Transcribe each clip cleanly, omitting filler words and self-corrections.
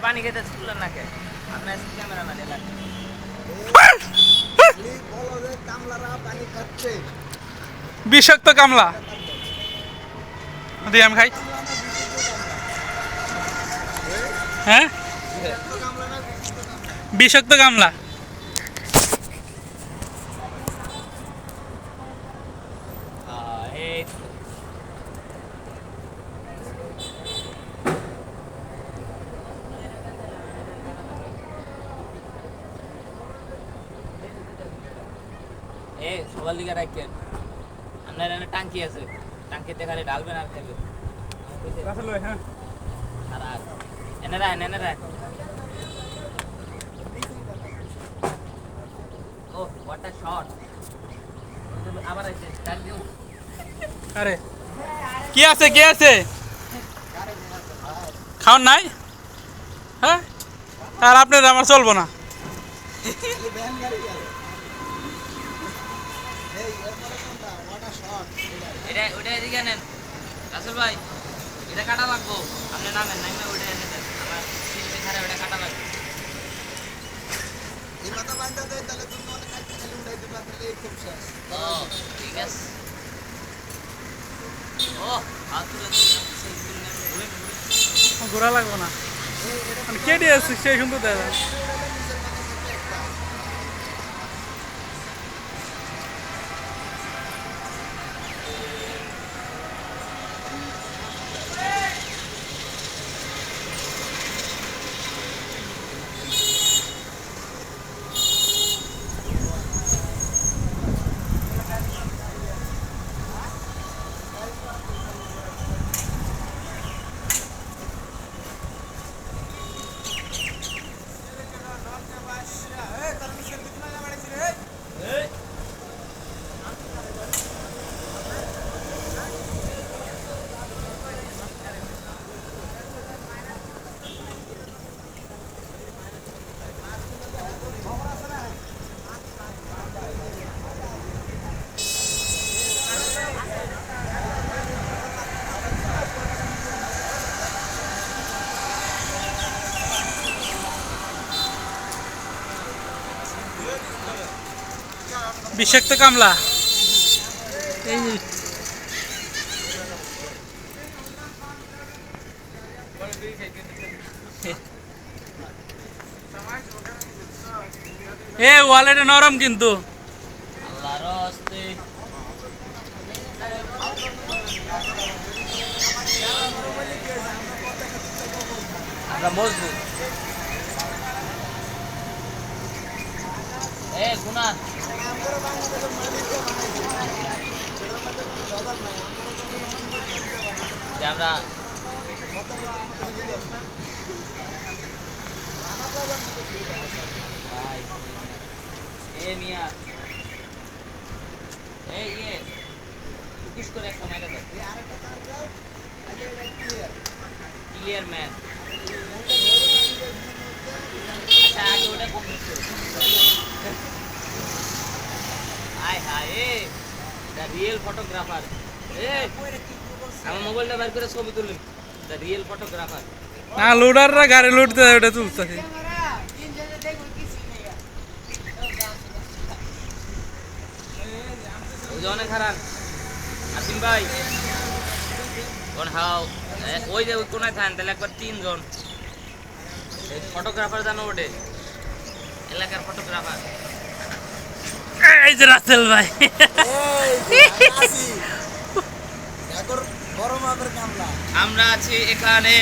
পানি খেতে তুললেন না কে? আপনার ক্যামেরা না দিলেন। বিষাক্ত কামলা দিয়ে আমি খাই। হ্যাঁ, বিষাক্ত কামলা। এই সকাল দিকে রাখেন। আপনার এখানে টাঙ্কি আছে, টাঙ্কিতে খালি ঢালবেন আর খাবেন। হ্যাঁ, আর এনে রাখেন, এনে রাখ। ও হোয়াট আ শট। আবার আছে স্টার্ট দিও। আরে কি আছে, কি আছে? খাওয়ার নাই? হ্যাঁ, আর আপনার আমার চলবো না। এটা ওটা এদিকে নেন রাসেল ভাই, এটা কাটা লাগবো। আপনি নামেন নাই না, ওইটা এনে দেন। আমার তিনটে খারে ওটা কাটা লাগবে। ও ঠিক আছে। ও হাত তুলে ঘোরা লাগবো না, কে দিয়েছে সেই সুন্দর দেখা। বিষাক্ত কামলা। এই ওয়ালেটে নরম কিন্তু। আল্লাহর হস্তে আমরা মজবুত। গুনা আমরা মিয়া করে একটা মাইরা দাও। Clear man. আচ্ছা আগে ওটা high high the real photographer. আমার মোবাইলটা বের করে ছবি তুলুন। The real photographer. না, লোডাররা গাড়ি লুটতে ওটা তুলতেছে। অনেক খারাপ আসিম ভাই কোন হাও ওই যে ওই কোনায় থাকেন তাহলে একবার তিনজন ফটোগ্রাফার জানো ওটে এলাকার ফটোগ্রাফার। এই যে রাসেল ভাই, আমরা আছি এখানে।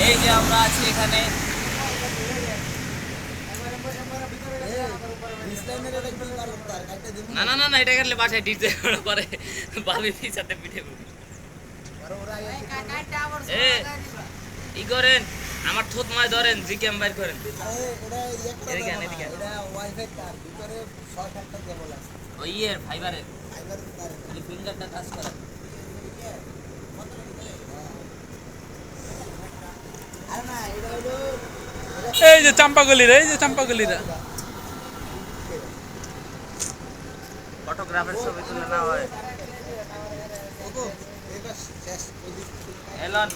এই যে আমরা আছি এখানে। না না না না, এটা গেলে বাসায় ডিজে পরে ভাবি পিছাতে পিঠে ই করেন। আমার থুত মায় ধরেন, জিকেম বাইর করেন। ওই ইয়ের ফাইবারের খালি ফিঙ্গারটা কাজ করেন। এই যে চাম্পাগলিরা, এই যে চাম্পাগলিরা ফটোগ্রাফার ছবি তুলে না হয়। এলন